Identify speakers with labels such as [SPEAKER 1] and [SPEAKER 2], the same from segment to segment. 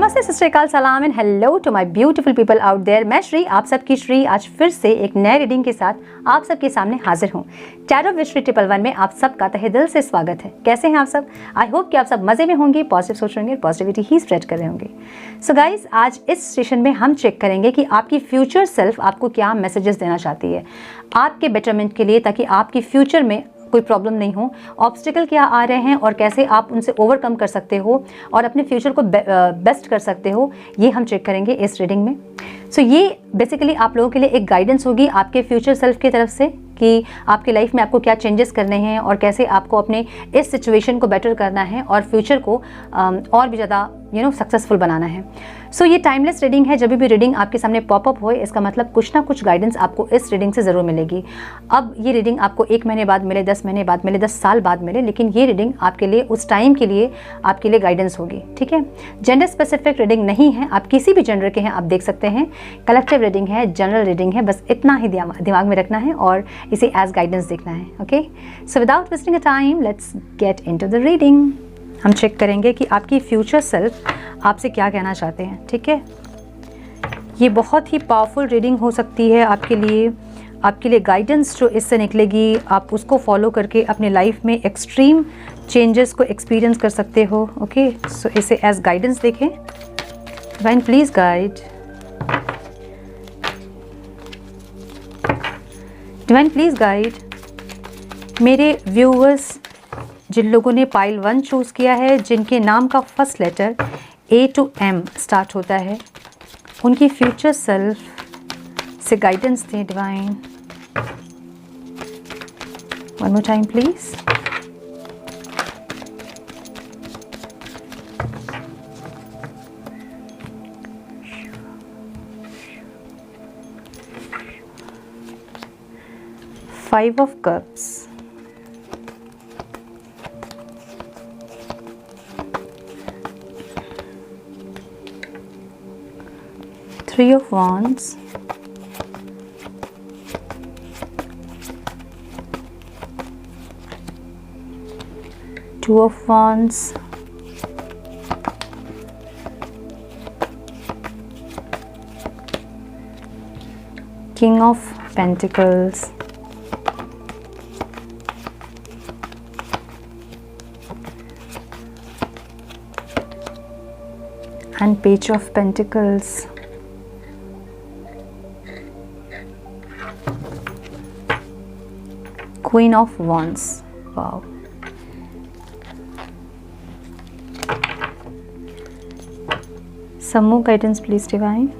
[SPEAKER 1] नमस्ते, सत श्री अकाल, सलाम and hello to my beautiful people out there. मैं श्री, आप सबकी श्री, आज फिर से एक नए रीडिंग के साथ आप सबके सामने हाजिर हूँ। टैरो विद श्री 111 में आप सबका तहे दिल से स्वागत है। कैसे हैं आप सब? आई होप कि आप सब मजे में होंगे, पॉजिटिव सोच रहे होंगे, पॉजिटिविटी ही स्प्रेड कर रहे होंगे। सो गाइज, आज इस सेशन में हम चेक करेंगे कि आपकी फ्यूचर सेल्फ आपको क्या मैसेजेस देना चाहती है आपके बेटरमेंट के लिए, ताकि आपकी फ्यूचर में कोई प्रॉब्लम नहीं हो। ऑब्स्टिकल क्या आ रहे हैं और कैसे आप उनसे ओवरकम कर सकते हो और अपने फ्यूचर को बेस्ट कर सकते हो, ये हम चेक करेंगे इस रीडिंग में। सो ये बेसिकली आप लोगों के लिए एक गाइडेंस होगी आपके फ्यूचर सेल्फ की तरफ से कि आपकी लाइफ में आपको क्या चेंजेस करने हैं और कैसे आपको अपने इस सिचुएशन को बेटर करना है और फ्यूचर को और भी ज़्यादा सक्सेसफुल बनाना है। सो ये टाइमलेस रीडिंग है। जब भी रीडिंग आपके सामने पॉपअप हो, इसका मतलब कुछ ना कुछ गाइडेंस आपको इस रीडिंग से ज़रूर मिलेगी। अब ये रीडिंग आपको 1 महीने बाद मिले, 10 महीने बाद मिले, 10 साल बाद मिले, लेकिन ये रीडिंग आपके लिए उस टाइम के लिए आपके लिए गाइडेंस होगी। ठीक है, जेंडर स्पेसिफिक रीडिंग नहीं है, आप किसी भी जेंडर के हैं आप देख सकते हैं। कलेक्टिव रीडिंग है, जनरल रीडिंग है, बस इतना ही दिमाग में रखना है और इसे एज गाइडेंस देखना है। Okay, so without wasting a time let's get into the reading. हम चेक करेंगे कि आपकी फ्यूचर सेल्फ आपसे क्या कहना चाहते हैं। ठीक है, ये बहुत ही पावरफुल रीडिंग हो सकती है आपके लिए गाइडेंस जो इससे निकलेगी, आप उसको फॉलो करके अपने लाइफ में एक्सट्रीम चेंजेस को एक्सपीरियंस कर सकते हो। ओके, सो इसे एज गाइडेंस देखें। Divine please guide, divine please guide मेरे व्यूअर्स जिन लोगों ने पाइल 1 चूज़ किया है, जिनके नाम का first letter A to M start होता है, उनकी फ्यूचर सेल्फ से गाइडेंस दें divine. One more time please. Five of Cups, Three of Wands, Two of Wands, King of Pentacles, and Page of Pentacles. Queen of Wands. Wow. Some more guidance please divine.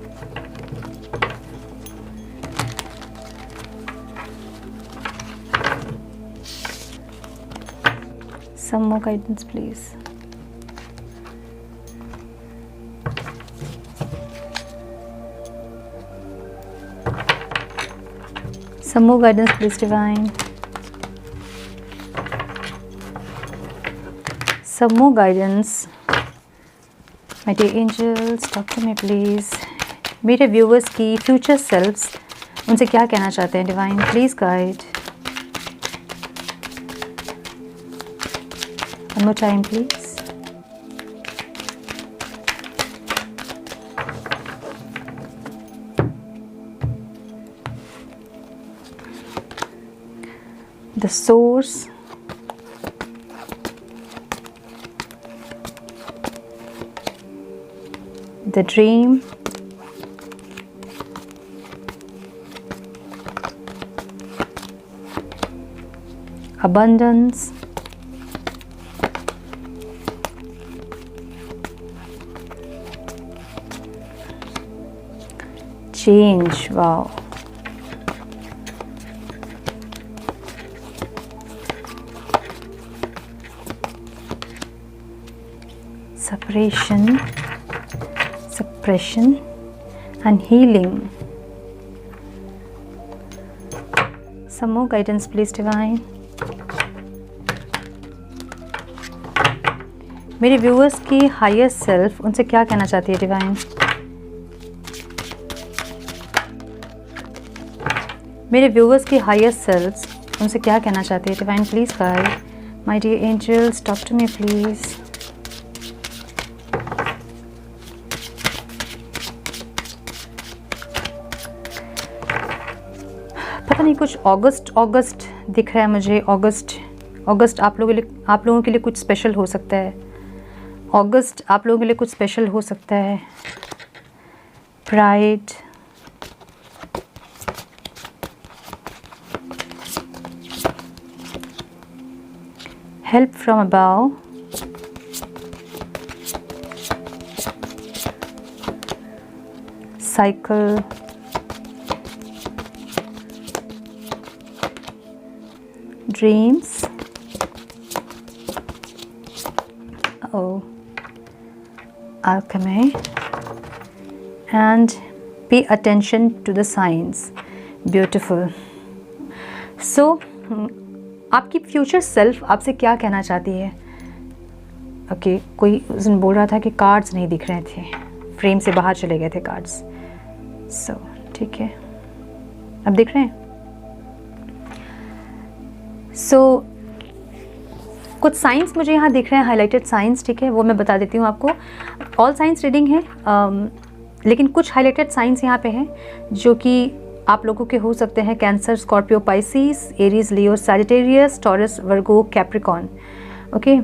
[SPEAKER 1] Some more guidance please. Some more guidance please divine. Some more guidance. My dear angels, talk to me please. मेरे viewers की future सेल्फ्स उनसे क्या कहना चाहते हैं divine? Please guide. One more time please. The source, the dream, abundance, change. Wow. Separation, suppression and healing. Some more guidance please divine. मेरे viewers की higher self उनसे क्या कहना चाहती है डिवाइन? मेरे व्यूअर्स की हायर सेल्फ उनसे क्या कहना चाहती है divine? Please guide my dear angels, talk to me please. पता नहीं कुछ अगस्त दिख रहा है मुझे। अगस्त आप लोगों के लिए कुछ स्पेशल हो सकता है। अगस्त आप लोगों के लिए कुछ स्पेशल हो सकता है। Pride, help from above, cycle, dreams, alchemy, and pay attention to the signs. Beautiful. So आपकी फ्यूचर सेल्फ आपसे क्या कहना चाहती है? ओके, कोई उस दिन बोल रहा था कि कार्ड्स नहीं दिख रहे थे, फ्रेम से बाहर चले गए थे कार्ड्स। सो ठीक है, अब दिख रहे हैं। सो कुछ साइंस मुझे यहाँ दिख रहे हैं, हाईलाइटेड साइंस, ठीक है, वो मैं बता देती हूँ आपको। ऑल साइंस रीडिंग है, लेकिन कुछ हाईलाइटेड साइंस यहाँ पे हैं जो कि आप लोगों के हो सकते हैं। कैंसर, स्कॉर्पियो, पाइसिस, एरीज, लियो, सैजिटेरियस, टॉरस, वर्गो, कैप्रिकॉन। ओके,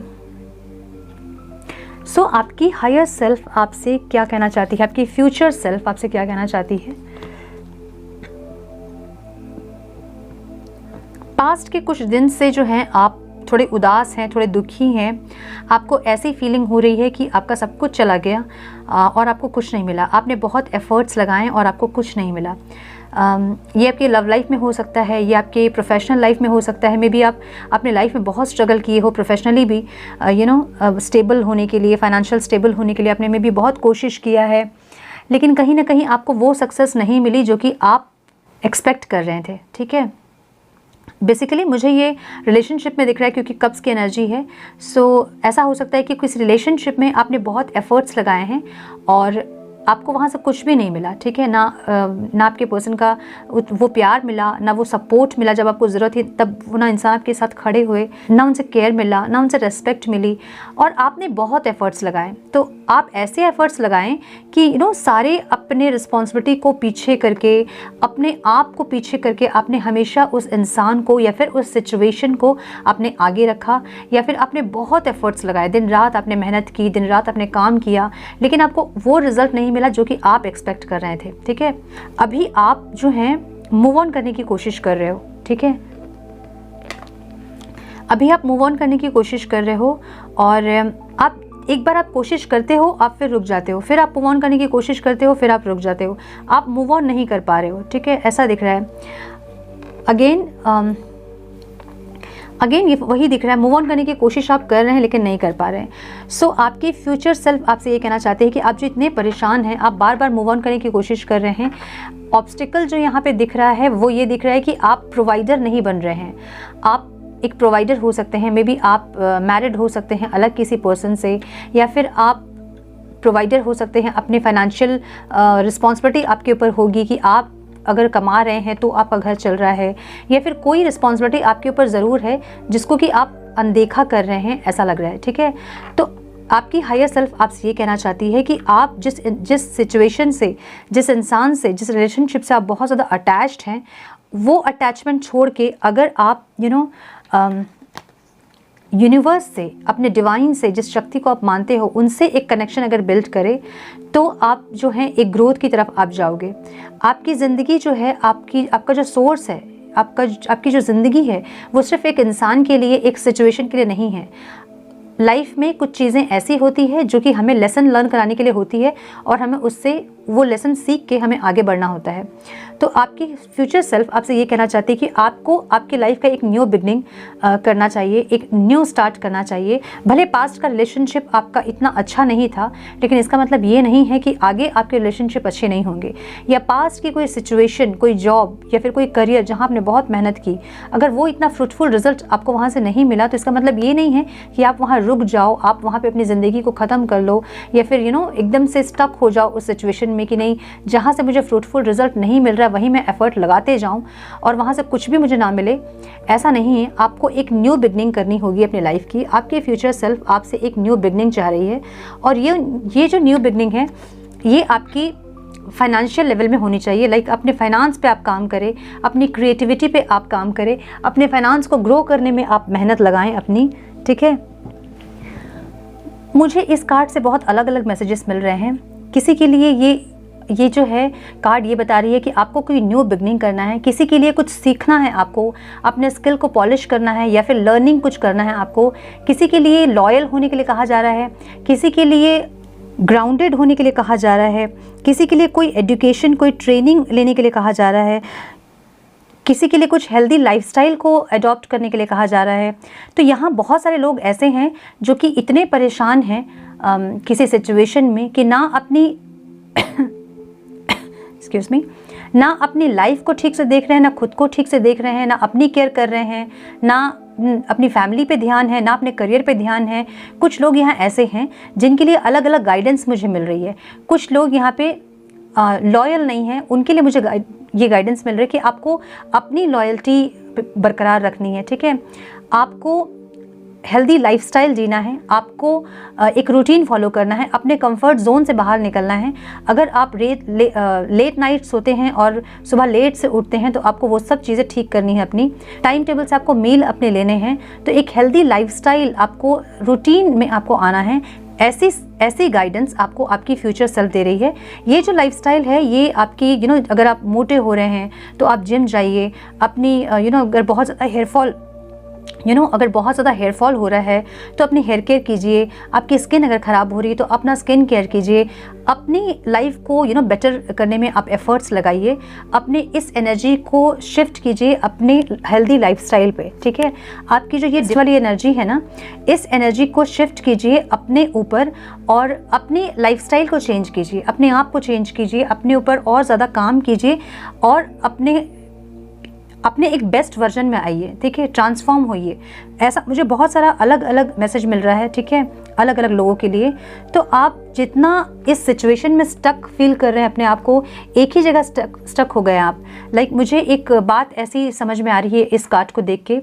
[SPEAKER 1] सो आपकी हायर सेल्फ आपसे क्या कहना चाहती है? आपकी फ्यूचर सेल्फ आपसे क्या कहना चाहती है? पास्ट के कुछ दिन से जो हैं आप थोड़े उदास हैं, थोड़े दुखी हैं। आपको ऐसी फीलिंग हो रही है कि आपका सब कुछ चला गया और आपको कुछ नहीं मिला। आपने बहुत एफर्ट्स लगाए और आपको कुछ नहीं मिला। ये आपकी लव लाइफ में हो सकता है, ये आपके प्रोफेशनल लाइफ में हो सकता है। मे बी आप अपने लाइफ में बहुत स्ट्रगल किए हो प्रोफेशनली भी, स्टेबल होने के लिए, फाइनेंशियल स्टेबल होने के लिए आपने मे बी बहुत कोशिश किया है, लेकिन कहीं ना कहीं आपको वो सक्सेस नहीं मिली जो कि आप एक्सपेक्ट कर रहे थे। ठीक है, बेसिकली मुझे ये रिलेशनशिप में दिख रहा है क्योंकि कप्स की एनर्जी है। सो ऐसा हो सकता है कि किसी रिलेशनशिप में आपने बहुत एफर्ट्स लगाए हैं और आपको वहाँ से कुछ भी नहीं मिला। ठीक है, ना आपके पर्सन का वो प्यार मिला, ना वो सपोर्ट मिला जब आपको ज़रूरत थी तब वो ना इंसान आपके साथ खड़े हुए, ना उनसे केयर मिला, ना उनसे रेस्पेक्ट मिली, और आपने बहुत एफर्ट्स लगाए। तो आप ऐसे एफर्ट्स लगाएं कि सारे अपने रिस्पॉन्सिबिलिटी को पीछे करके, अपने आप को पीछे करके आपने हमेशा उस इंसान को या फिर उस सिचुएशन को आपने आगे रखा, या फिर आपने बहुत एफर्ट्स लगाए, दिन रात आपने मेहनत की, दिन रात आपने काम किया, लेकिन आपको वो रिजल्ट नहीं मिला जो कि आप एक्सपेक्ट कर रहे थे। ठीक है, अभी आप जो हैं मूव ऑन करने की कोशिश कर रहे हो। ठीक है, अभी आप मूव ऑन करने की कोशिश कर रहे हो और आप एक बार आप कोशिश करते हो, आप फिर रुक जाते हो, फिर आप मूव ऑन करने की कोशिश करते हो, फिर आप रुक जाते हो, आप मूव ऑन नहीं कर पा रहे हो। ठीक है, ऐसा दिख रहा है। अगेन ये वही दिख रहा है, मूव ऑन करने की कोशिश आप कर रहे हैं लेकिन नहीं कर पा रहे हैं। सो आपकी फ्यूचर सेल्फ आपसे ये कहना चाहते हैं कि आप जो इतने परेशान हैं, आप बार बार मूव ऑन करने की कोशिश कर रहे हैं। ऑब्स्टिकल जो यहाँ पे दिख रहा है वो ये दिख रहा है कि आप प्रोवाइडर नहीं बन रहे हैं। आप एक प्रोवाइडर हो सकते हैं, मे बी आप मैरिड हो सकते हैं अलग किसी पर्सन से, या फिर आप प्रोवाइडर हो सकते हैं। अपने फाइनेंशियल रिस्पॉन्सिबिलिटी आपके ऊपर होगी कि आप अगर कमा रहे हैं तो आपका घर चल रहा है, या फिर कोई रिस्पॉन्सिबिलिटी आपके ऊपर ज़रूर है जिसको कि आप अनदेखा कर रहे हैं, ऐसा लग रहा है। ठीक है, तो आपकी हायर सेल्फ आपसे ये कहना चाहती है कि आप जिस सिचुएशन से, जिस इंसान से, जिस रिलेशनशिप से आप बहुत ज़्यादा अटैच्ड हैं, वो अटैचमेंट छोड़ के अगर आप यूनिवर्स से, अपने डिवाइन से, जिस शक्ति को आप मानते हो, उनसे एक कनेक्शन अगर बिल्ड करें तो आप जो है एक ग्रोथ की तरफ आप जाओगे। आपकी ज़िंदगी जो है, आपका जो सोर्स है, आपकी जो ज़िंदगी है वो सिर्फ एक इंसान के लिए, एक सिचुएशन के लिए नहीं है। लाइफ में कुछ चीज़ें ऐसी होती है जो कि हमें लेसन लर्न कराने के लिए होती है और हमें उससे वो लेसन सीख के हमें आगे बढ़ना होता है। तो आपकी फ्यूचर सेल्फ आपसे ये कहना चाहती है कि आपको आपकी लाइफ का एक न्यू बिगनिंग करना चाहिए, एक न्यू स्टार्ट करना चाहिए। भले पास्ट का रिलेशनशिप आपका इतना अच्छा नहीं था, लेकिन इसका मतलब ये नहीं है कि आगे आपके रिलेशनशिप अच्छे नहीं होंगे, या पास्ट की कोई सिचुएशन, कोई जॉब या फिर कोई करियर जहाँ आपने बहुत मेहनत की, अगर वो इतना फ्रूटफुल रिजल्ट आपको वहाँ से नहीं मिला तो इसका मतलब ये नहीं है कि आप वहाँ रुक जाओ, आप वहाँ पे अपनी ज़िंदगी को ख़त्म कर लो, या फिर एकदम से स्टक हो जाओ उस सिचुएशन में कि नहीं, जहाँ से मुझे फ्रूटफुल रिजल्ट नहीं मिल रहा वहीं मैं एफर्ट लगाते जाऊँ और वहाँ से कुछ भी मुझे ना मिले। ऐसा नहीं है, आपको एक न्यू बिगनिंग करनी होगी अपनी लाइफ की। आपके फ्यूचर सेल्फ आपसे एक न्यू बिगनिंग चाह रही है, और ये जो न्यू बिगनिंग है ये आपकी फाइनेंशियल लेवल में होनी चाहिए। लाइक अपने फाइनेंस पे आप काम करें, अपनी क्रिएटिविटी पे आप काम करें, अपने फाइनेंस को ग्रो करने में आप मेहनत लगाएं अपनी, ठीक है। मुझे इस कार्ड से बहुत अलग अलग मैसेजेस मिल रहे हैं। किसी के लिए ये जो है कार्ड ये बता रही है कि आपको कोई न्यू बिगनिंग करना है, किसी के लिए कुछ सीखना है, आपको अपने स्किल को पॉलिश करना है या फिर लर्निंग कुछ करना है आपको। किसी के लिए लॉयल होने के लिए कहा जा रहा है, किसी के लिए ग्राउंडेड होने के लिए कहा जा रहा है, किसी के लिए कोई एजुकेशन, कोई ट्रेनिंग लेने के लिए कहा जा रहा है, किसी के लिए कुछ हेल्दी लाइफस्टाइल को अडॉप्ट करने के लिए कहा जा रहा है। तो यहाँ बहुत सारे लोग ऐसे हैं जो कि इतने परेशान हैं किसी सिचुएशन में कि ना अपनी एक्सक्यूज़ मी, ना अपनी लाइफ को ठीक से देख रहे हैं, ना खुद को ठीक से देख रहे हैं, ना अपनी केयर कर रहे हैं, ना अपनी फैमिली पे ध्यान है, ना अपने करियर पे ध्यान है। कुछ लोग यहाँ ऐसे हैं जिनके लिए अलग अलग गाइडेंस मुझे मिल रही है। कुछ लोग यहाँ पे लॉयल नहीं हैं, उनके लिए मुझे ये गाइडेंस मिल रही है कि आपको अपनी लॉयल्टी बरकरार रखनी है, ठीक है। आपको हेल्दी लाइफस्टाइल जीना है, आपको एक रूटीन फॉलो करना है, अपने कंफर्ट जोन से बाहर निकलना है। अगर आप लेट नाइट सोते हैं और सुबह लेट से उठते हैं तो आपको वो सब चीज़ें ठीक करनी है। अपनी टाइम टेबल से आपको मील अपने लेने हैं। तो एक हेल्दी लाइफस्टाइल, आपको रूटीन में आपको आना है। ऐसी गाइडेंस आपको आपकी फ्यूचर सेल्फ दे रही है। ये जो लाइफस्टाइल है ये आपकी अगर आप मोटे हो रहे हैं तो आप जिम जाइए। अपनी अगर बहुत ज़्यादा हेयर फॉल हो रहा है तो अपनी हेयर केयर कीजिए। आपकी स्किन अगर ख़राब हो रही है तो अपना स्किन केयर कीजिए। अपनी लाइफ को बेटर करने में आप एफर्ट्स लगाइए। अपने इस एनर्जी को शिफ्ट कीजिए अपने हेल्दी लाइफस्टाइल पे, ठीक है। आपकी जो ये वाली एनर्जी है ना, इस एनर्जी को शिफ्ट कीजिए अपने ऊपर और अपनी लाइफस्टाइल को चेंज कीजिए, अपने आप को चेंज कीजिए, अपने ऊपर और ज़्यादा काम कीजिए और अपने एक बेस्ट वर्जन में आइए, ठीक है। ट्रांसफॉर्म होइए। ऐसा मुझे बहुत सारा अलग अलग मैसेज मिल रहा है, ठीक है, अलग अलग लोगों के लिए। तो आप जितना इस सिचुएशन में स्टक फील कर रहे हैं अपने आप को, एक ही जगह स्टक हो गए आप। लाइक मुझे एक बात ऐसी समझ में आ रही है इस कार्ड को देख के।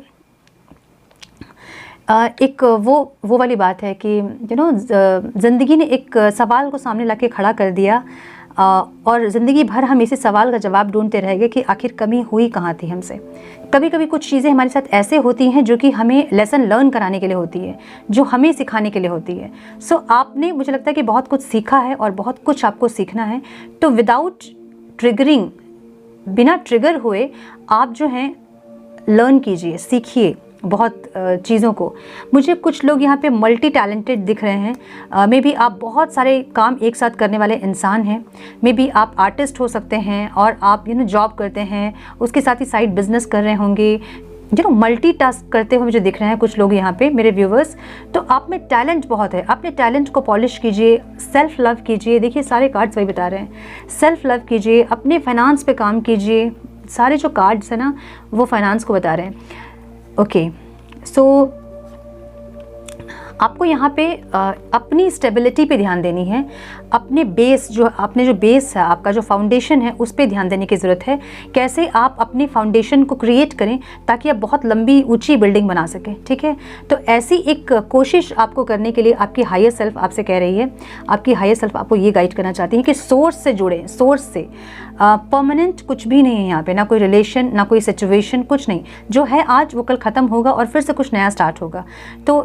[SPEAKER 1] एक वो वाली बात है कि ज़िंदगी ने एक सवाल को सामने ला के खड़ा कर दिया और ज़िंदगी भर हम इसी सवाल का जवाब ढूंढते रह गए कि आखिर कमी हुई कहाँ थी हमसे। कभी कभी कुछ चीज़ें हमारे साथ ऐसे होती हैं जो कि हमें लेसन लर्न कराने के लिए होती है, जो हमें सिखाने के लिए होती है। सो आपने, मुझे लगता है कि बहुत कुछ सीखा है और बहुत कुछ आपको सीखना है। तो विदाउट ट्रिगरिंग, बिना ट्रिगर हुए आप जो हैं लर्न कीजिए, सीखिए बहुत चीज़ों को। मुझे कुछ लोग यहाँ पे मल्टी टैलेंटेड दिख रहे हैं। मे बी आप बहुत सारे काम एक साथ करने वाले इंसान हैं। मे बी आप आर्टिस्ट हो सकते हैं और आप जॉब करते हैं, उसके साथ ही साइड बिजनेस कर रहे होंगे। मल्टी टास्क करते हुए मुझे दिख रहे हैं कुछ लोग यहाँ पे मेरे व्यूवर्स। तो आप में टैलेंट बहुत है, अपने टैलेंट को पॉलिश कीजिए, सेल्फ लव कीजिए। देखिए सारे कार्ड्स वही बता रहे हैं, सेल्फ लव कीजिए, अपने फाइनेंस पे काम कीजिए। सारे जो कार्ड्स हैं ना वो फाइनेंस को बता रहे हैं। ओके, सो आपको यहाँ पे अपनी स्टेबिलिटी पे ध्यान देनी है। अपने बेस जो बेस है, आपका जो फाउंडेशन है, उस पे ध्यान देने की ज़रूरत है। कैसे आप अपनी फाउंडेशन को क्रिएट करें ताकि आप बहुत लंबी ऊंची बिल्डिंग बना सकें, ठीक है। तो ऐसी एक कोशिश आपको करने के लिए आपकी हायर सेल्फ आपसे कह रही है। आपकी हायर सेल्फ आपको ये गाइड करना चाहती है कि सोर्स से जुड़े, सोर्स से। परमानेंट कुछ भी नहीं है यहाँ पे, ना कोई रिलेशन, ना कोई सिचुएशन, कुछ नहीं। जो है आज वो कल ख़त्म होगा और फिर से कुछ नया स्टार्ट होगा। तो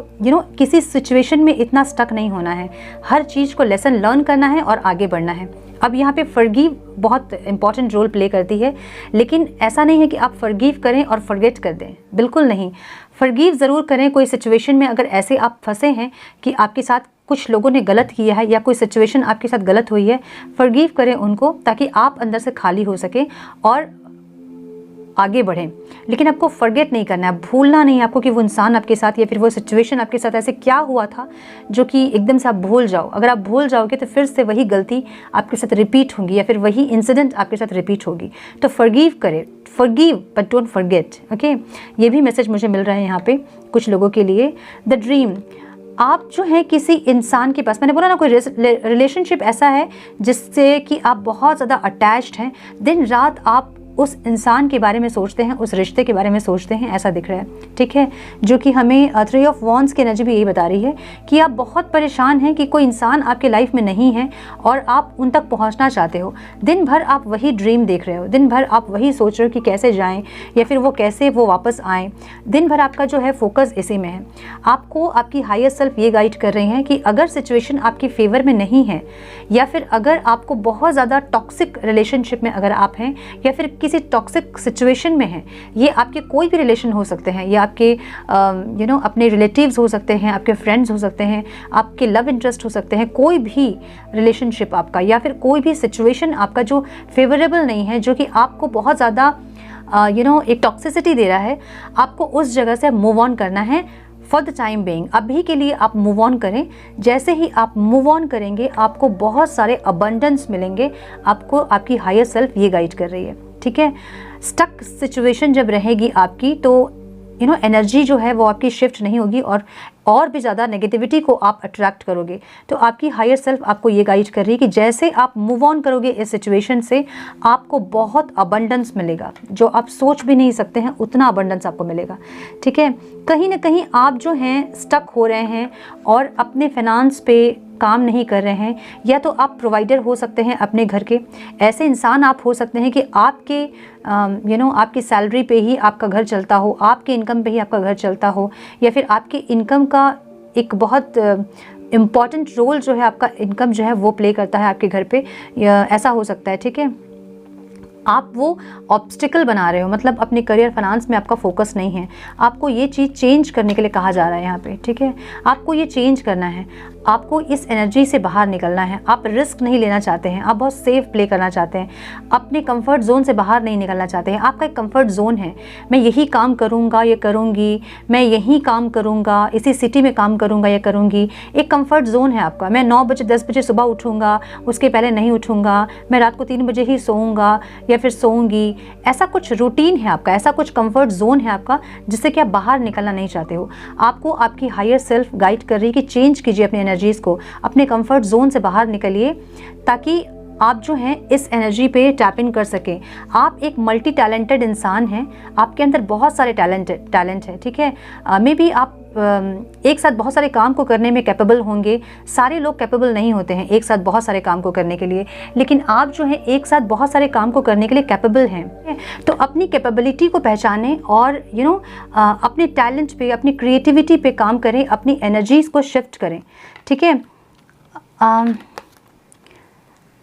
[SPEAKER 1] किसी सिचुएशन में इतना स्टक नहीं होना है। हर चीज़ को लेसन लर्न करना है और आगे बढ़ना है। अब यहाँ पे फॉरगिव बहुत इंपॉर्टेंट रोल प्ले करती है, लेकिन ऐसा नहीं है कि आप फॉरगिव करें और फॉरगेट कर दें, बिल्कुल नहीं। फॉरगिव ज़रूर करें कोई सिचुएशन में अगर ऐसे आप फंसे हैं कि आपके साथ कुछ लोगों ने गलत किया है या कोई सिचुएशन आपके साथ गलत हुई है, फॉरगिव करें उनको ताकि आप अंदर से खाली हो सके और आगे बढ़ें। लेकिन आपको फॉरगेट नहीं करना है, भूलना नहीं है आपको कि वो इंसान आपके साथ या फिर वो सिचुएशन आपके साथ ऐसे क्या हुआ था जो कि एकदम से आप भूल जाओ। अगर आप भूल जाओगे तो फिर से वही गलती आपके साथ रिपीट होगी या फिर वही इंसिडेंट आपके साथ रिपीट होगी। तो फॉरगिव करें, forgive but don't forget. Okay, ये भी मैसेज मुझे मिल रहा है यहाँ पे कुछ लोगों के लिए। द ड्रीम, आप जो है किसी इंसान के पास, मैंने बोला ना कोई रिलेशनशिप ऐसा है जिससे कि आप बहुत ज़्यादा अटैच्ड हैं। दिन रात आप उस इंसान के बारे में सोचते हैं, उस रिश्ते के बारे में सोचते हैं, ऐसा दिख रहा है, ठीक है। जो कि हमें 3 ऑफ वॉन्ड्स की एनर्जी भी यही बता रही है कि आप बहुत परेशान हैं कि कोई इंसान आपके लाइफ में नहीं है और आप उन तक पहुंचना चाहते हो। दिन भर आप वही ड्रीम देख रहे हो, दिन भर आप वही सोच रहे हो कि कैसे जाएं या फिर वो कैसे वो वापस आएँ। दिन भर आपका जो है फोकस इसी में है। आपको आपकी हायर सेल्फ ये गाइड कर रही हैं कि अगर सिचुएशन आपके फेवर में नहीं है या फिर अगर आपको बहुत ज़्यादा टॉक्सिक रिलेशनशिप में अगर आप हैं या फिर किसी टॉक्सिक सिचुएशन में हैं, ये आपके कोई भी रिलेशन हो सकते हैं, ये आपके अपने रिलेटिव्स हो सकते हैं, आपके फ्रेंड्स हो सकते हैं, आपके लव इंटरेस्ट हो सकते हैं, कोई भी रिलेशनशिप आपका या फिर कोई भी सिचुएशन आपका जो फेवरेबल नहीं है, जो कि आपको बहुत ज़्यादा एक टॉक्सिसिटी दे रहा है, आपको उस जगह से मूव ऑन करना है फॉर द टाइम बीइंग। अभी के लिए आप मूव ऑन करें। जैसे ही आप मूव ऑन करेंगे आपको बहुत सारे अबंडेंस मिलेंगे। आपको आपकी हायर सेल्फ ये गाइड कर रही है, ठीक है। स्टक सिचुएशन जब रहेगी आपकी तो एनर्जी जो है वो आपकी शिफ्ट नहीं होगी और भी ज़्यादा नेगेटिविटी को आप अट्रैक्ट करोगे। तो आपकी हायर सेल्फ आपको ये गाइड कर रही है कि जैसे आप मूव ऑन करोगे इस सिचुएशन से, आपको बहुत अबंडेंस मिलेगा, जो आप सोच भी नहीं सकते हैं उतना अबंडेंस आपको मिलेगा, ठीक है। कहीं ना कहीं आप जो हैं स्टक हो रहे हैं और अपने फाइनेंस पे काम नहीं कर रहे हैं, या तो आप प्रोवाइडर हो सकते हैं अपने घर के। ऐसे इंसान आप हो सकते हैं कि आपके आपकी सैलरी पे ही आपका घर चलता हो, आपके इनकम पे ही आपका घर चलता हो, या फिर आपकी इनकम का एक बहुत इम्पॉर्टेंट रोल जो है आपका इनकम जो है वो प्ले करता है आपके घर पे, ऐसा हो सकता है, ठीक है। आप वो ऑब्स्टिकल बना रहे हो, मतलब अपने करियर फाइनेंस में आपका फोकस नहीं है। आपको ये चीज़ चेंज करने के लिए कहा जा रहा है यहाँ पे, ठीक है। आपको ये चेंज करना है, आपको इस एनर्जी से बाहर निकलना है। आप रिस्क नहीं लेना चाहते हैं, आप बहुत सेफ प्ले करना चाहते हैं, अपने कंफर्ट जोन से बाहर नहीं निकलना चाहते हैं। आपका एक कंफर्ट जोन है, मैं यही काम करूँगा, ये करूँगी, मैं यही काम करूँगा, इसी सिटी में काम करूँगा या करूँगी। एक कंफर्ट जोन है आपका। मैं 9 बजे 10 बजे सुबह उठूँगा, उसके पहले नहीं उठूँगा, मैं रात को 3 बजे ही सोऊंगा या फिर सोऊंगी। ऐसा कुछ रूटीन है आपका, ऐसा कुछ कंफर्ट जोन है आपका जिससे कि आप बाहर निकलना नहीं चाहते हो। आपको आपकी हायर सेल्फ गाइड कर रही है कि चेंज कीजिए अपनी एनर्जीज को, अपने कंफर्ट जोन से बाहर निकलिए, ताकि आप जो हैं इस एनर्जी पे टैप इन कर सकें। आप एक मल्टी टैलेंटेड इंसान हैं, आपके अंदर बहुत सारे टैलेंट है, ठीक है। मे बी आप एक साथ बहुत सारे काम को करने में कैपेबल होंगे। सारे लोग कैपेबल नहीं होते हैं एक साथ बहुत सारे काम को करने के लिए, लेकिन आप जो है एक साथ बहुत सारे काम को करने के लिए कैपेबल हैं। तो अपनी कैपेबिलिटी को पहचानें और अपने टैलेंट पे, अपनी क्रिएटिविटी पे काम करें, अपनी एनर्जीज को शिफ्ट करें, ठीक है।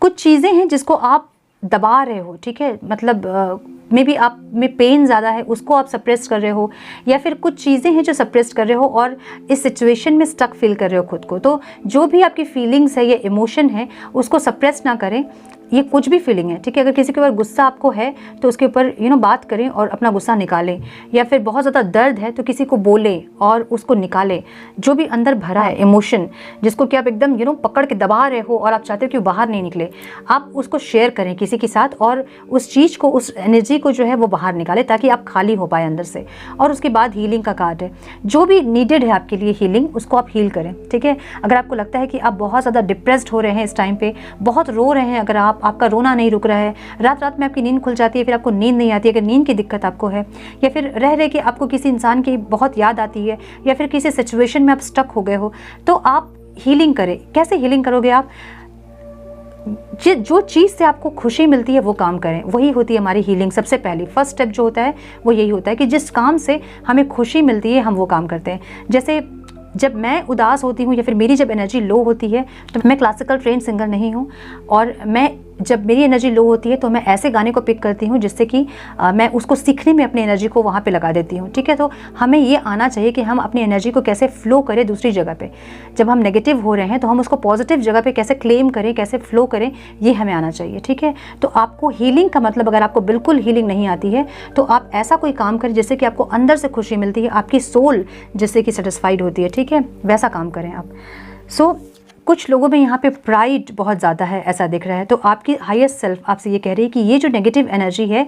[SPEAKER 1] कुछ चीज़ें हैं जिसको आप दबा रहे हो, ठीक है, मतलब मे बी आप में पेन ज़्यादा है, उसको आप सप्रेस कर रहे हो, या फिर कुछ चीज़ें हैं जो सप्रेस कर रहे हो और इस सिचुएशन में स्टक फील कर रहे हो खुद को। तो जो भी आपकी फीलिंग्स है या इमोशन है उसको सप्रेस ना करें। ये कुछ भी फीलिंग है, ठीक है। अगर किसी के ऊपर गुस्सा आपको है तो उसके ऊपर बात करें और अपना गुस्सा निकालें, या फिर बहुत ज़्यादा दर्द है तो किसी को बोलें और उसको निकालें। जो भी अंदर भरा है इमोशन, जिसको कि आप एकदम पकड़ के दबा रहे हो और आप चाहते हो कि वो बाहर नहीं निकले, आप उसको शेयर करें किसी के साथ और उस चीज़ को, उस एनर्जी को जो है वो बाहर निकालें, ताकि आप खाली हो पाए अंदर से। और उसके बाद हीलिंग का कार्ड है, जो भी नीडेड है आपके लिए हीलिंग, उसको आप हील करें, ठीक है। अगर आपको लगता है कि आप बहुत ज़्यादा डिप्रेस्ड हो रहे हैं इस टाइम पे, बहुत रो रहे हैं, अगर आपका रोना नहीं रुक रहा है, रात रात में आपकी नींद खुल जाती है, फिर आपको नींद नहीं आती है, अगर नींद की दिक्कत आपको है, या फिर रह रहे कि आपको किसी इंसान की बहुत याद आती है, या फिर किसी सिचुएशन में आप स्टक हो गए हो, तो आप हीलिंग करें। कैसे हीलिंग करोगे आप? जो चीज़ से आपको खुशी मिलती है वो काम करें, वही होती है हमारी हीलिंग। सबसे पहली फर्स्ट स्टेप जो होता है वो यही होता है कि जिस काम से हमें खुशी मिलती है हम वो काम करते हैं। जैसे जब मैं उदास होती हूँ या फिर मेरी जब एनर्जी लो होती है, तो मैं क्लासिकल ट्रेन सिंगर नहीं हूँ, और मैं जब मेरी एनर्जी लो होती है तो मैं ऐसे गाने को पिक करती हूँ जिससे कि मैं उसको सीखने में अपनी एनर्जी को वहाँ पे लगा देती हूँ, ठीक है। तो हमें ये आना चाहिए कि हम अपनी एनर्जी को कैसे फ्लो करें दूसरी जगह पे। जब हम नेगेटिव हो रहे हैं तो हम उसको पॉजिटिव जगह पे कैसे क्लेम करें, कैसे फ्लो करें, ये हमें आना चाहिए, ठीक है। तो आपको हीलिंग का मतलब, अगर आपको बिल्कुल हीलिंग नहीं आती है तो आप ऐसा कोई काम करें जिससे कि आपको अंदर से खुशी मिलती है, आपकी सोल जिससे कि सेटिस्फाइड होती है, ठीक है, वैसा काम करें आप। सो कुछ लोगों में यहाँ पे प्राइड बहुत ज़्यादा है, ऐसा दिख रहा है। तो आपकी हायर सेल्फ आपसे ये कह रही है कि ये जो नेगेटिव एनर्जी है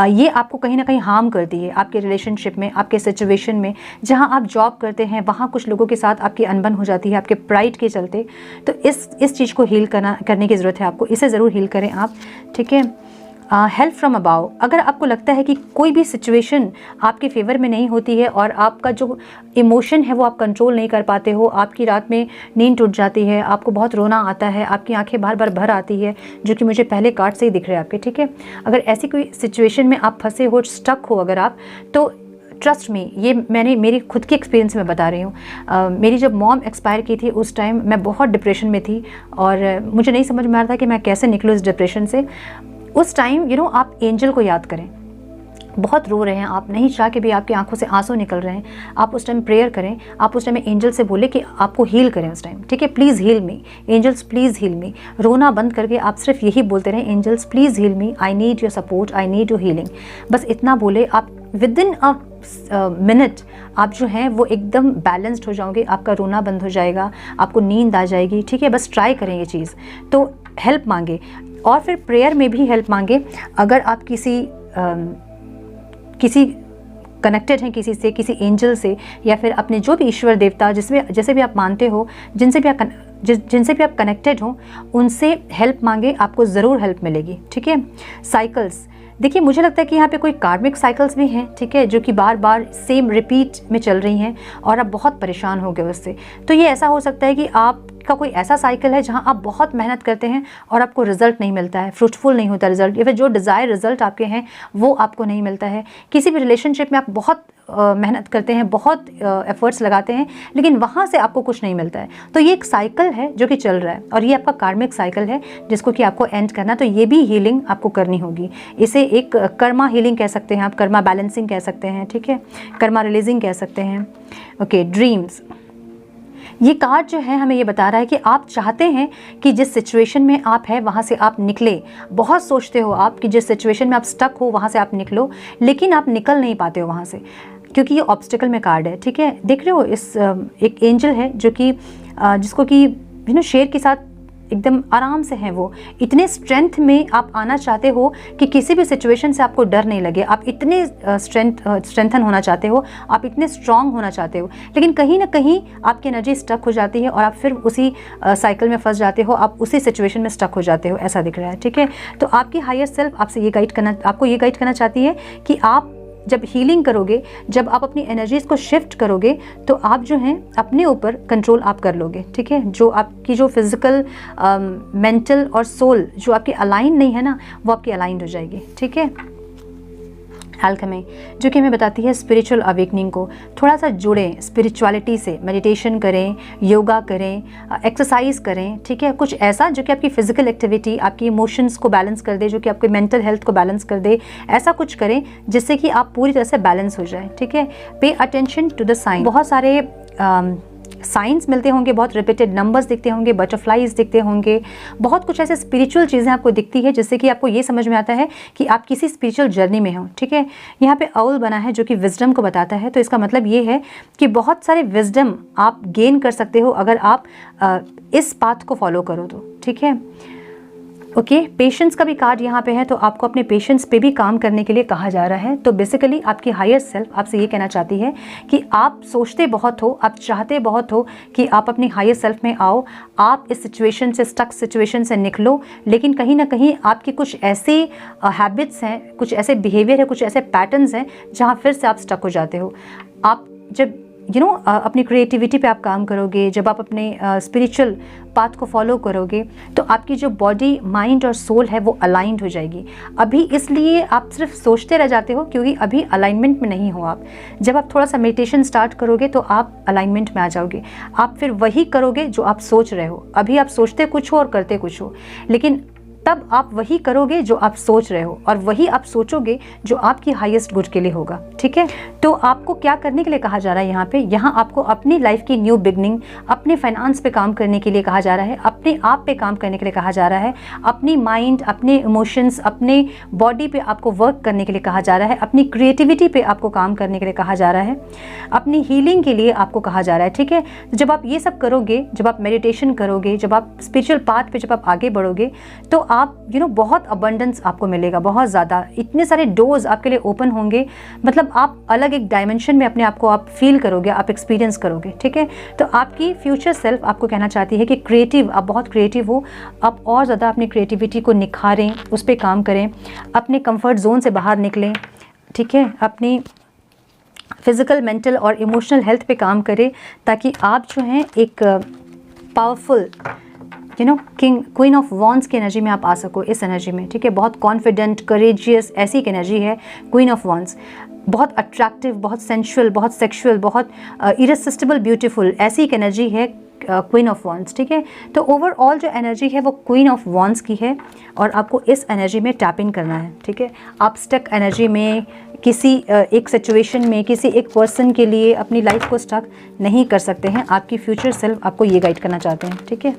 [SPEAKER 1] ये आपको कहीं ना कहीं हार्म करती है आपके रिलेशनशिप में, आपके सिचुएशन में। जहाँ आप जॉब करते हैं वहाँ कुछ लोगों के साथ आपकी अनबन हो जाती है आपके प्राइड के चलते। तो इस चीज़ को हील करने की ज़रूरत है आपको, इसे ज़रूर हील करें आप, ठीक है। Help from above. अगर आपको लगता है कि कोई भी सिचुएशन आपके फेवर में नहीं होती है और आपका जो इमोशन है वो आप कंट्रोल नहीं कर पाते हो, आपकी रात में नींद टूट जाती है, आपको बहुत रोना आता है, आपकी आंखें बार बार भर आती है, जो कि मुझे पहले कार्ड से ही दिख रहे हैं आपके, ठीक है। अगर ऐसी कोई सिचुएशन में आप फंसे हो, स्टक हो अगर आप, तो ट्रस्ट मी, ये मैंने मेरी खुद की एक्सपीरियंस में बता रही हूँ। मेरी जब मॉम एक्सपायर की थी उस टाइम मैं बहुत डिप्रेशन में थी और मुझे नहीं समझ में आ रहा था कि मैं कैसे निकलूँ इस डिप्रेशन से। उस टाइम आप एंजल को याद करें, बहुत रो रहे हैं आप, नहीं चाह के भी आपकी आंखों से आंसू निकल रहे हैं, आप उस टाइम प्रेयर करें, आप उस टाइम एंजल से बोले कि आपको हील करें उस टाइम, ठीक है। Please heal me angels, please heal me. रोना बंद करके आप सिर्फ यही बोलते रहें, angels please heal me, I need your support, I need your healing. बस इतना बोले, आप विद इन अ मिनट आप जो हैं वो एकदम बैलेंस्ड हो जाओगे, आपका रोना बंद हो जाएगा, आपको नींद आ जाएगी, ठीक है। बस ट्राई करें ये चीज़। तो हेल्प मांगे और फिर प्रेयर में भी हेल्प मांगे। अगर आप किसी कनेक्टेड हैं किसी से, किसी एंजल से, या फिर अपने जो भी ईश्वर देवता जैसे भी आप मानते हो, जिनसे भी आप कनेक्टेड हो, उनसे हेल्प मांगे, आपको ज़रूर हेल्प मिलेगी, ठीक है। साइकिल्स, देखिए मुझे लगता है कि यहाँ पे कोई कार्मिक साइकिल्स भी हैं, ठीक है, जो कि बार बार सेम रिपीट में चल रही हैं और आप बहुत परेशान हो गए उससे। तो ये ऐसा हो सकता है कि आपका कोई ऐसा साइकिल है जहाँ आप बहुत मेहनत करते हैं और आपको रिजल्ट नहीं मिलता है, फ्रूटफुल नहीं होता रिजल्ट, या फिर जो डिज़ायर रिजल्ट आपके हैं वो आपको नहीं मिलता है। किसी भी रिलेशनशिप में आप बहुत मेहनत करते हैं, बहुत एफर्ट्स लगाते हैं, लेकिन वहाँ से आपको कुछ नहीं मिलता है। तो ये एक साइकिल है जो कि चल रहा है और ये आपका कार्मिक साइकिल है जिसको कि आपको एंड करना। तो ये भी हीलिंग आपको करनी होगी। इसे एक कर्मा हीलिंग कह सकते हैं आप, कर्मा बैलेंसिंग कह सकते हैं, ठीक है, कर्मा रिलीजिंग कह सकते हैं। ओके, ड्रीम्स, ये कार्ड जो है हमें ये बता रहा है कि आप चाहते हैं कि जिस सिचुएशन में आप हैं वहाँ से आप निकले। बहुत सोचते हो आप कि जिस सिचुएशन में आप स्टक हो वहाँ से आप निकलो, लेकिन आप निकल नहीं पाते हो वहाँ से, क्योंकि ये ऑब्स्टिकल में कार्ड है, ठीक है। देख रहे हो इस एक एंजल है जो कि जिसको कि शेर के साथ एकदम आराम से हैं, वो इतने स्ट्रेंथ में आप आना चाहते हो कि किसी भी सिचुएशन से आपको डर नहीं लगे। आप इतने स्ट्रेंथन होना चाहते हो, आप इतने स्ट्रांग होना चाहते हो, लेकिन कहीं ना कहीं आपकी एनर्जी स्टक हो जाती है और आप फिर उसी साइकिल में फंस जाते हो, आप उसी सिचुएशन में स्टक हो जाते हो, ऐसा दिख रहा है, ठीक है। तो आपकी हायर सेल्फ आपको ये गाइड करना चाहती है कि आप जब हीलिंग करोगे, जब आप अपनी एनर्जीज को शिफ्ट करोगे, तो आप जो हैं अपने ऊपर कंट्रोल आप कर लोगे, ठीक है। जो आपकी जो फिजिकल, मेंटल और सोल जो आपकी अलाइन नहीं है ना, वो आपकी अलाइंड हो जाएगी, ठीक है। एल्केमी, जो कि हमें बताती है स्पिरिचुअल अवेकनिंग को थोड़ा सा जुड़ें स्पिरिचुअलिटी से, मेडिटेशन करें, योगा करें, एक्सरसाइज करें, ठीक है। कुछ ऐसा जो कि आपकी फिजिकल एक्टिविटी, आपकी इमोशंस को बैलेंस कर दे, जो कि आपकी मेंटल हेल्थ को बैलेंस कर दे। ऐसा कुछ करें जिससे कि आप पूरी तरह से बैलेंस हो जाए, ठीक है। Pay attention to the sign, बहुत सारे साइंस मिलते होंगे, बहुत रिपीटेड नंबर्स दिखते होंगे, बटरफ्लाइज दिखते होंगे, बहुत कुछ ऐसे स्पिरिचुअल चीज़ें आपको दिखती है जिससे कि आपको ये समझ में आता है कि आप किसी स्पिरिचुअल जर्नी में हो, ठीक है। यहाँ पे आउल बना है जो कि विजडम को बताता है। तो इसका मतलब ये है कि बहुत सारे विजडम आप गेन कर सकते हो अगर आप इस पाथ को फॉलो करो तो, ठीक है। ओके, पेशेंस का भी कार्ड यहाँ पे है, तो आपको अपने पेशेंस पे भी काम करने के लिए कहा जा रहा है। तो बेसिकली आपकी हायर सेल्फ आपसे ये कहना चाहती है कि आप सोचते बहुत हो, आप चाहते बहुत हो कि आप अपनी हायर सेल्फ में आओ, आप इस सिचुएशन से, स्टक सिचुएशन से निकलो, लेकिन कहीं ना कहीं आपकी कुछ ऐसे हैबिट्स हैं, कुछ ऐसे बिहेवियर है, कुछ ऐसे पैटर्न्स हैं जहाँ फिर से आप स्टक हो जाते हो। आप जब अपनी क्रिएटिविटी पे आप काम करोगे, जब आप अपने स्पिरिचुअल पाथ को फॉलो करोगे, तो आपकी जो बॉडी, माइंड और सोल है वो अलाइंड हो जाएगी। अभी इसलिए आप सिर्फ सोचते रह जाते हो क्योंकि अभी अलाइनमेंट में नहीं हो आप। जब आप थोड़ा सा मेडिटेशन स्टार्ट करोगे तो आप अलाइनमेंट में आ जाओगे, आप फिर वही करोगे जो आप सोच रहे हो। अभी आप सोचते कुछ हो और करते कुछ हो, लेकिन तब आप वही करोगे जो आप सोच रहे हो और वही आप सोचोगे जो आपकी हाईएस्ट गुड के लिए होगा, ठीक है। तो आपको क्या करने के लिए कहा जा रहा है यहाँ पे? यहाँ आपको अपनी लाइफ की न्यू बिगनिंग, अपने फाइनेंस पे काम करने के लिए कहा जा रहा है, अपने आप पे काम करने के लिए कहा जा रहा है, अपनी माइंड, अपने इमोशंस, अपने बॉडी पे आपको वर्क करने के लिए कहा जा रहा है, अपनी क्रिएटिविटी पे आपको काम करने के लिए कहा जा रहा है, अपनी हीलिंग के लिए आपको कहा जा रहा है, ठीक है। जब आप ये सब करोगे, जब आप मेडिटेशन करोगे, जब आप स्पिरिचुअल पाथ पे जब आप आगे बढ़ोगे, तो आप बहुत अबंडेंस आपको मिलेगा, बहुत ज़्यादा, इतने सारे डोर्स आपके लिए ओपन होंगे, मतलब आप अलग एक डायमेंशन में अपने आप को आप फील करोगे, आप एक्सपीरियंस करोगे, ठीक है। तो आपकी फ्यूचर सेल्फ आपको कहना चाहती है कि क्रिएटिव, आप बहुत क्रिएटिव हो, आप और ज़्यादा अपनी क्रिएटिविटी को निखारें, उस पर काम करें, अपने कंफर्ट जोन से बाहर निकलें, ठीक है, अपनी फिज़िकल, मेंटल और इमोशनल हेल्थ पे काम करें, ताकि आप जो हैं एक powerful king, queen of wands की एनर्जी में आप आ सको, इस एनर्जी में, ठीक है। बहुत कॉन्फिडेंट, करेजियस, ऐसी एक एनर्जी है क्वीन ऑफ वॉन्ड्स, बहुत अट्रैक्टिव, बहुत सेंशुअल, बहुत सेक्सुअल, बहुत इरेसिस्टिबल ब्यूटीफुल, ऐसी एक एनर्जी है क्वीन ऑफ वॉन्ड्स, ठीक है। तो ओवरऑल जो एनर्जी है वो क्वीन ऑफ वॉन्ड्स की है और आपको इस एनर्जी में टैप इन करना है, ठीक है। आप स्टक एनर्जी में, किसी एक सिचुएशन में, किसी एक पर्सन के लिए अपनी लाइफ को स्टक नहीं कर सकते हैं। आपकी फ्यूचर सेल्फ आपको ये गाइड करना चाहते हैं, ठीक है।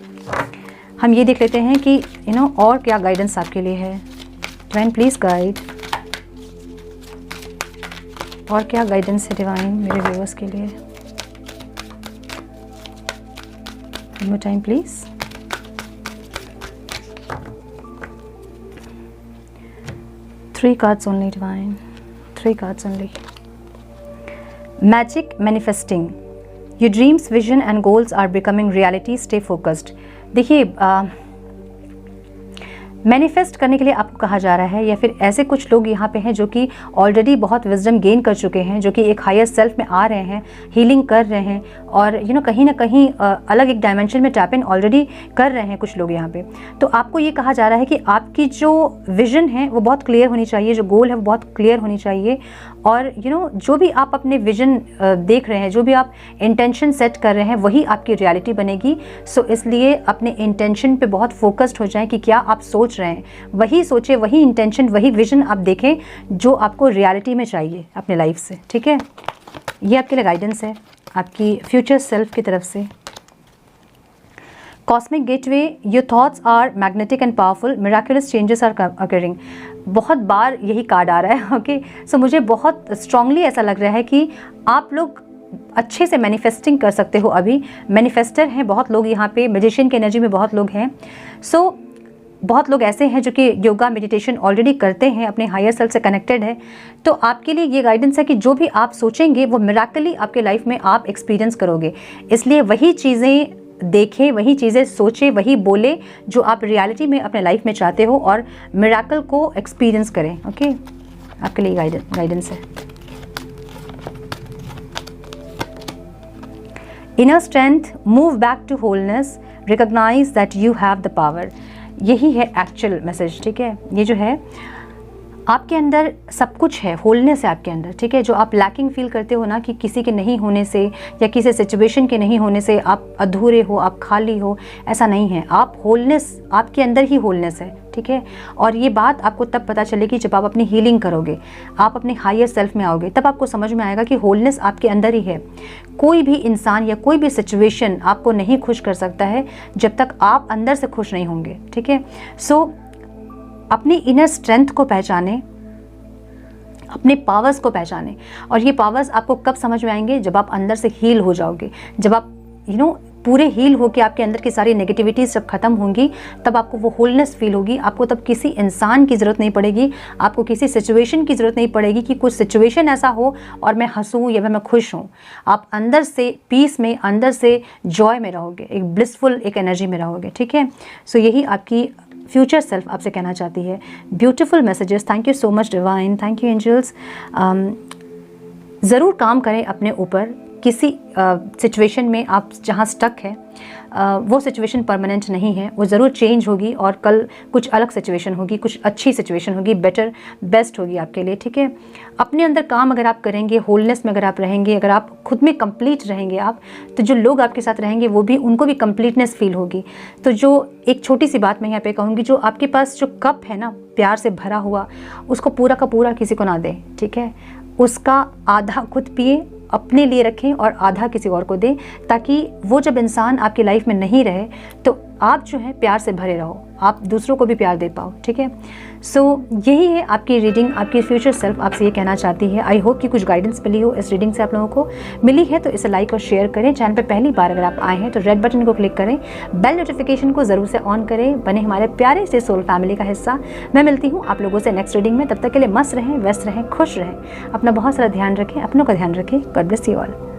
[SPEAKER 1] हम ये देख लेते हैं कि और क्या गाइडेंस आपके लिए है। डिवाइन प्लीज़ गाइड, और क्या गाइडेंस है डिवाइन मेरे व्यूअर्स के लिए। One more time please. 3 cards only divine, 3 cards only. Magic manifesting. Your dreams, vision and goals are becoming reality. Stay focused. देखिए मैनिफेस्ट करने के लिए आपको कहा जा रहा है, या फिर ऐसे कुछ लोग यहाँ पे हैं जो कि ऑलरेडी बहुत विजडम गेन कर चुके हैं, जो कि एक हायर सेल्फ में आ रहे हैं, हीलिंग कर रहे हैं और कहीं ना कहीं अलग एक डायमेंशन में टैप इन ऑलरेडी कर रहे हैं कुछ लोग यहाँ पे। तो आपको ये कहा जा रहा है कि आपकी जो विजन है वो बहुत क्लियर होनी चाहिए, जो गोल है वो बहुत क्लियर होनी चाहिए, और जो भी आप अपने विजन देख रहे हैं, जो भी आप इंटेंशन सेट कर रहे हैं, वही आपकी रियलिटी बनेगी। सो इसलिए अपने इंटेंशन पे बहुत फोकस्ड हो जाएं कि क्या आप सोच रहे हैं, वही सोचें, वही इंटेंशन, वही विजन आप देखें जो आपको रियलिटी में चाहिए अपने लाइफ से, ठीक है। ये आपके लिए गाइडेंस है आपकी फ्यूचर सेल्फ की तरफ से। Cosmic gateway, your thoughts are magnetic and powerful, miraculous changes are occurring. बहुत बार यही कार्ड आ रहा है, ओके। सो मुझे बहुत स्ट्रांगली ऐसा लग रहा है कि आप लोग अच्छे से मैनिफेस्टिंग कर सकते हो। अभी मैनिफेस्टर हैं बहुत लोग यहाँ पे, मैजिशियन की एनर्जी में बहुत लोग हैं। सो बहुत लोग ऐसे हैं जो कि योगा मेडिटेशन ऑलरेडी करते हैं, अपने हायर सेल्फ से कनेक्टेड है। तो आपके लिए ये गाइडेंस है कि जो भी आप सोचेंगे वो मिराकली आपके लाइफ में आप एक्सपीरियंस करोगे। इसलिए वही चीज़ें देखें, वही चीज़ें सोचें, वही बोले जो आप रियलिटी में अपने लाइफ में चाहते हो, और मिराकल को एक्सपीरियंस करें, ओके। आपके लिए गाइडेंस है। Inner strength, move back to wholeness, recognise that you have the power. यही है एक्चुअल मैसेज, ठीक है। ये जो है आपके अंदर सब कुछ है, होलनेस है आपके अंदर, ठीक है। जो आप लैकिंग फील करते हो ना, कि किसी के नहीं होने से या किसी सिचुएशन के नहीं होने से आप अधूरे हो, आप खाली हो, ऐसा नहीं है। आप होलनेस, आपके अंदर ही होलनेस है, ठीक है। और ये बात आपको तब पता चलेगी जब आप अपनी हीलिंग करोगे, आप अपने हायर सेल्फ में आओगे, तब आपको समझ में आएगा कि होलनेस आपके अंदर ही है। कोई भी इंसान या कोई भी सिचुएशन आपको नहीं खुश कर सकता है जब तक आप अंदर से खुश नहीं होंगे, ठीक है। सो अपनी इनर स्ट्रेंथ को पहचाने, अपने पावर्स को पहचाने, और ये पावर्स आपको कब समझ में आएंगे, जब आप अंदर से हील हो जाओगे, जब आप पूरे हील हो के आपके अंदर की सारी नेगेटिविटीज़ जब खत्म होंगी, तब आपको वो होलनेस फील होगी। आपको तब किसी इंसान की ज़रूरत नहीं पड़ेगी, आपको किसी सिचुएशन की ज़रूरत नहीं पड़ेगी कि कुछ सिचुएशन ऐसा हो और मैं हंसूँ या मैं खुश हूँ। आप अंदर से पीस में, अंदर से जॉय में रहोगे, एक ब्लिसफुल एक एनर्जी में रहोगे, ठीक है। सो यही आपकी फ्यूचर सेल्फ आपसे कहना चाहती है। Beautiful messages, thank you so much divine, thank you angels. ज़रूर काम करें अपने ऊपर। किसी सिचुएशन में आप जहाँ स्टक है, वो सिचुएशन परमानेंट नहीं है, वो ज़रूर चेंज होगी, और कल कुछ अलग सिचुएशन होगी, कुछ अच्छी सिचुएशन होगी, बेटर, बेस्ट होगी आपके लिए, ठीक है। अपने अंदर काम अगर आप करेंगे, होलनेस में अगर आप रहेंगे, अगर आप खुद में कंप्लीट रहेंगे आप, तो जो लोग आपके साथ रहेंगे वो भी, उनको भी कंप्लीटनेस फील होगी। तो जो एक छोटी सी बात मैं यहाँ पे कहूँगी, जो आपके पास जो कप है ना प्यार से भरा हुआ, उसको पूरा का पूरा किसी को ना दें, ठीक है। उसका आधा खुद पिए, अपने लिए रखें, और आधा किसी और को दें, ताकि वो जब इंसान आपकी लाइफ में नहीं रहे तो आप जो है प्यार से भरे रहो, आप दूसरों को भी प्यार दे पाओ, ठीक है। सो यही है आपकी रीडिंग, आपकी फ्यूचर सेल्फ आपसे ये कहना चाहती है। आई होप कि कुछ गाइडेंस मिली हो इस रीडिंग से आप लोगों को। मिली है तो इसे लाइक और शेयर करें। चैनल पर पहली बार अगर आप आए हैं तो रेड बटन को क्लिक करें, बेल नोटिफिकेशन को ज़रूर से ऑन करें, बने हमारे प्यारे से सोल फैमिली का हिस्सा। मैं मिलती हूँ आप लोगों से नेक्स्ट रीडिंग में। तब तक के लिए मस्त रहें, व्यस्त रहें, खुश रहें, अपना बहुत सारा ध्यान रखें, अपनों का ध्यान रखें। God bless you all.